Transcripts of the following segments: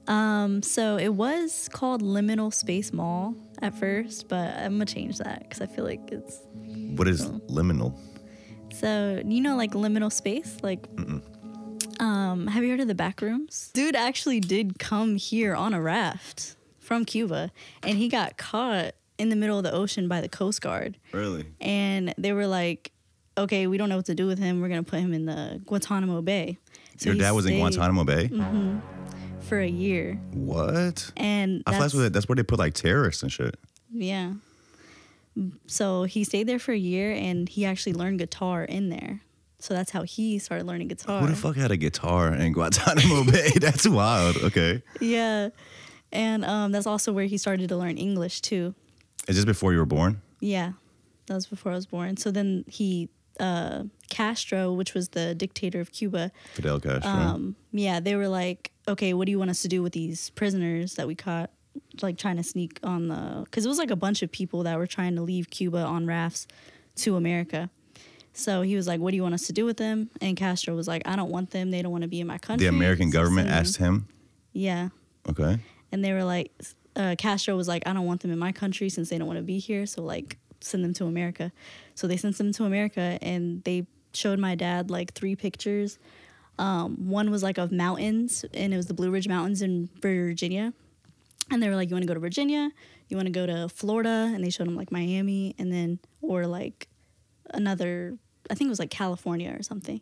So it was called Liminal Space Mall at first, but I'm gonna change that because I feel like it's... What is liminal? So, you know, like liminal space? Like, have you heard of the back rooms? Dude actually did come here on a raft from Cuba, and he got caught in the middle of the ocean by the Coast Guard. Really? And they were like, okay, we don't know what to do with him. We're going to put him in the Guantanamo Bay. So Your dad was in Guantanamo Bay? Mm-hmm. For a year. What? And I feel like that's where they put like terrorists and shit. Yeah. So he stayed there for a year, and he actually learned guitar in there. So that's how he started learning guitar. Who the fuck had a guitar in Guantanamo Bay? That's wild. Okay. Yeah. And that's also where he started to learn English too. Is this before you were born? Yeah. That was before I was born. So then Castro, which was the dictator of Cuba. Fidel Castro. Yeah, they were like, okay, what do you want us to do with these prisoners that we caught, like trying to sneak on the... Because it was like a bunch of people that were trying to leave Cuba on rafts to America. So he was like, what do you want us to do with them? And Castro was like, I don't want them. They don't want to be in my country. The American government asked him? Yeah. Okay. And they were like, Castro was like, I don't want them in my country since they don't want to be here. So like, send them to America. So they sent them to America, and they showed my dad like 3 pictures. One was like of mountains, and it was the Blue Ridge Mountains in Virginia. And they were like, you want to go to Virginia? You want to go to Florida? And they showed him like Miami, and then, or like another, I think it was like California or something.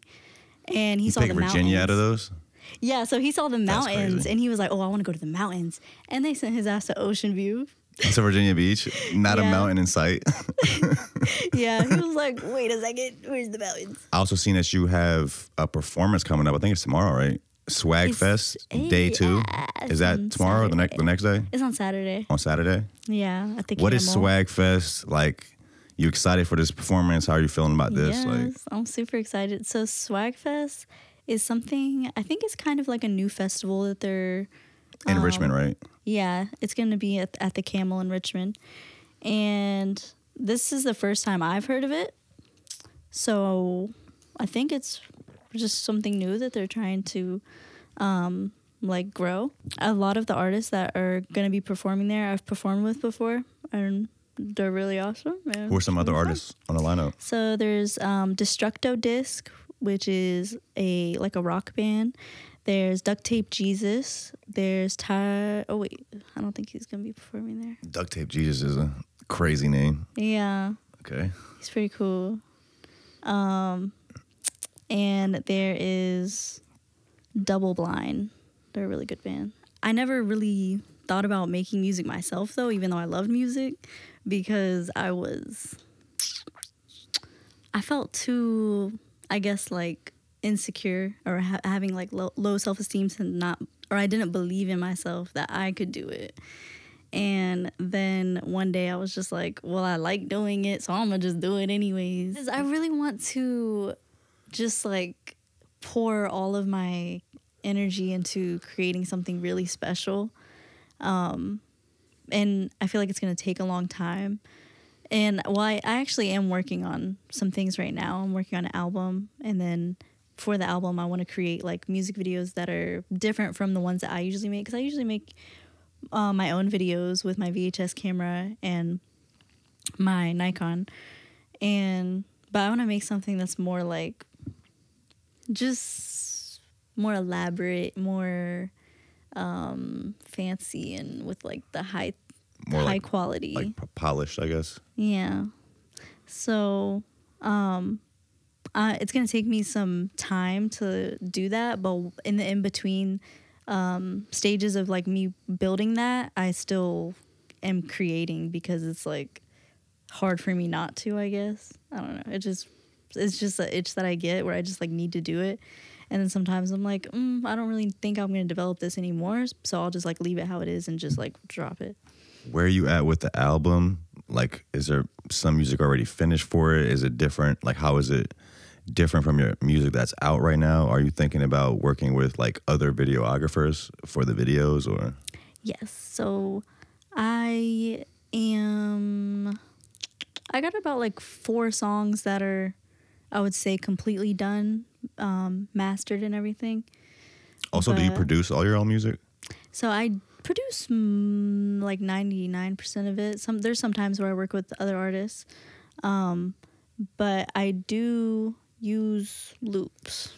And he saw the mountains. Virginia out of those? Yeah, so he saw the mountains, and he was like, oh, I want to go to the mountains. And they sent his ass to Ocean View. To Virginia Beach? Not a mountain in sight. Yeah, he was like, wait a second, where's the mountains? I also seen that you have a performance coming up. I think it's tomorrow, right? Swag Fest, day 2. Is that tomorrow or the next day? It's on Saturday. On Saturday? Yeah, at the What is Swag Fest? Like, you excited for this performance? How are you feeling about this? Yes, like, I'm super excited. So Swag Fest is something, I think it's kind of like a new festival that they're... in Richmond, right? Yeah, it's going to be at the Camel in Richmond. And this is the first time I've heard of it. So I think it's just something new that they're trying to like grow. A lot of the artists that are going to be performing there I've performed with before, and they're really awesome. Who are some other artists on the lineup? So there's Destructo Disc, which is a rock band. There's Duct Tape Jesus. There's Ty... Oh, wait. I don't think he's going to be performing there. Duct Tape Jesus is a crazy name. Yeah. Okay. He's pretty cool. And there is Double Blind. They're a really good band. I never really thought about making music myself, though, even though I loved music, because I felt too, I guess, like... insecure or having like low self-esteem I didn't believe in myself that I could do it. And then one day I was just like, well, I like doing it, so I'm gonna just do it anyways. 'Cause I really want to just like pour all of my energy into creating something really special. And I feel like it's gonna take a long time. And I actually am working on some things right now. I'm working on an album, and then for the album, I want to create like music videos that are different from the ones that I usually make. Because I usually make my own videos with my VHS camera and my Nikon. But I want to make something that's more like just more elaborate, more fancy, and with like the high quality, like polished, I guess. Yeah. So it's going to take me some time to do that, but in the in-between stages of like me building that, I still am creating, because it's like hard for me not to, I guess. I don't know. It's just an itch that I get where I just like need to do it. And then sometimes I'm like, I don't really think I'm going to develop this anymore, so I'll just like leave it how it is and just like drop it. Where are you at with the album? Like, is there some music already finished for it? Is it different? Like, how is it different from your music that's out right now? Are you thinking about working with like other videographers for the videos, or? Yes. So I got about like 4 songs that are, I would say, completely done, mastered and everything. Also, do you produce all your own music? So I produce like 99% of it. There's some times where I work with other artists, but I do use loops.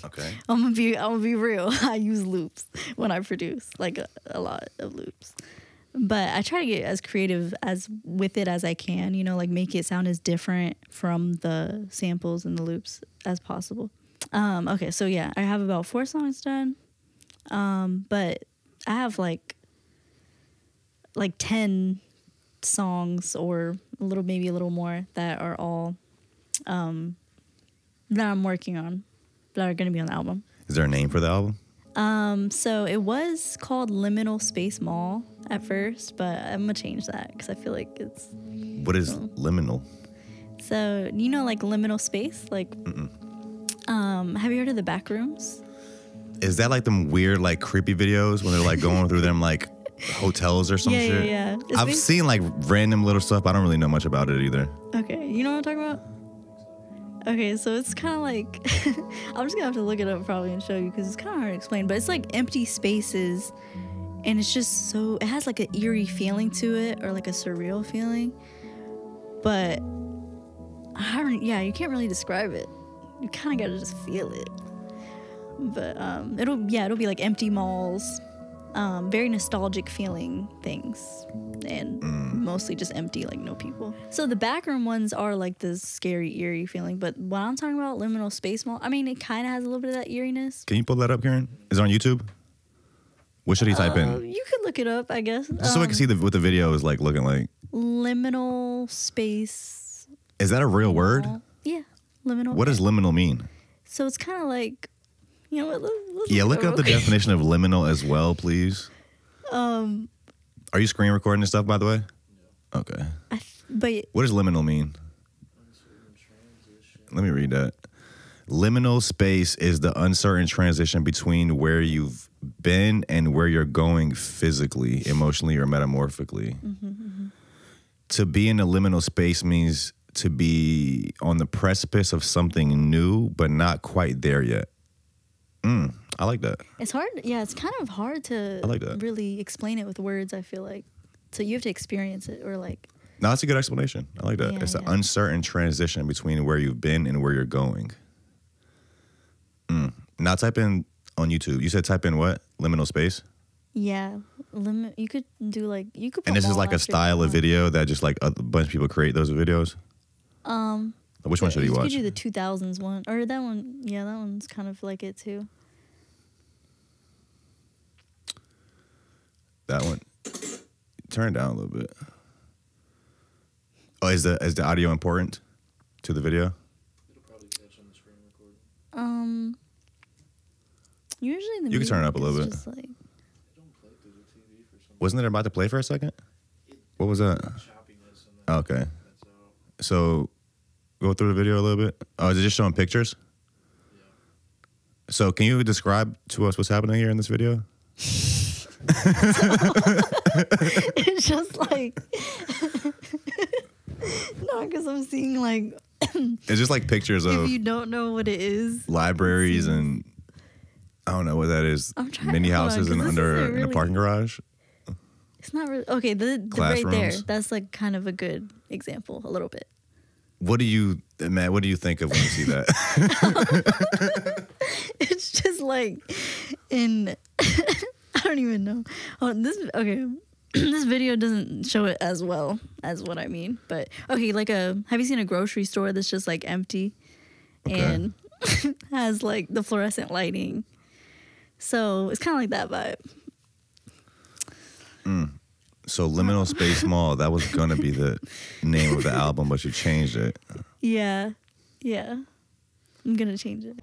Okay. I'm gonna be real. I use loops when I produce, like a lot of loops. But I try to get as creative as with it as I can, you know, like make it sound as different from the samples and the loops as possible. Okay, so yeah, I have about 4 songs done. But I have like 10 songs or maybe a little more that are all that I'm working on that are going to be on the album. Is there a name for the album? So it was called Liminal Space Mall at first, but I'm gonna change that because I feel like it's. What is liminal? So you know, like liminal space, like. Have you heard of the Backrooms? Is that like them weird, like creepy videos when they're like going through them like hotels or some shit? Yeah. I've seen like random little stuff. I don't really know much about it either. Okay, you know what I'm talking about? Okay, so it's kind of like, I'm just gonna have to look it up probably and show you because it's kind of hard to explain, but it's like empty spaces and it's just so, it has like an eerie feeling to it or like a surreal feeling, but you can't really describe it. You kind of gotta just feel it. But it'll be like empty malls, very nostalgic feeling things, and mostly just empty, like no people. So the backroom ones are like this scary, eerie feeling, but when I'm talking about liminal space mall, I mean, it kind of has a little bit of that eeriness. Can you pull that up, Karen? Is it on YouTube? What should he type in? You could look it up, I guess. Just so I can see what the video is like looking like. Liminal space. Is that a real word? Yeah, liminal. What does liminal mean? So it's kind of like, you know what? Let's look up the definition of liminal as well, please. Are you screen recording this stuff, by the way? No. Okay. But what does liminal mean? Let me read that. Liminal space is the uncertain transition between where you've been and where you're going physically, emotionally, or metamorphically. To be in a liminal space means to be on the precipice of something new, but not quite there yet. I like that. It's hard. Yeah, it's kind of hard to really explain it with words, I feel like. So you have to experience it or like. No, that's a good explanation. I like that. Yeah, it's an uncertain transition between where you've been and where you're going. Now type in on YouTube. You said type in what? Liminal space? Yeah. You could do like, you could put. And this is like a style of video that just like a bunch of people create those videos? Which one should you watch? You could do the 2000s one. Or that one. Yeah, that one's kind of like it too. That one. Turn it down a little bit. Oh, is the audio important to the video? It'll probably catch on the screen recording. Usually you can turn it up a little bit. Just like, don't play through the TV for some. Wasn't it about to play for a second? What was that? Choppiness and that. Okay. So go through the video a little bit. Oh, is it just showing pictures? Yeah. So can you describe to us what's happening here in this video? It's just like no, because I'm seeing like it's just like pictures of, if you don't know what it is, libraries and I don't know what that is. Mini houses and in a parking garage. It's not really okay. The right there, that's like kind of a good example, a little bit. What do you think of when you see that? It's just like in I don't even know. Oh, this video doesn't show it as well as what I mean. But okay, like have you seen a grocery store that's just like empty and has like the fluorescent lighting? So it's kind of like that vibe. So Liminal Space Mall, that was gonna be the name of the album, but you changed it. Yeah. I'm gonna change it.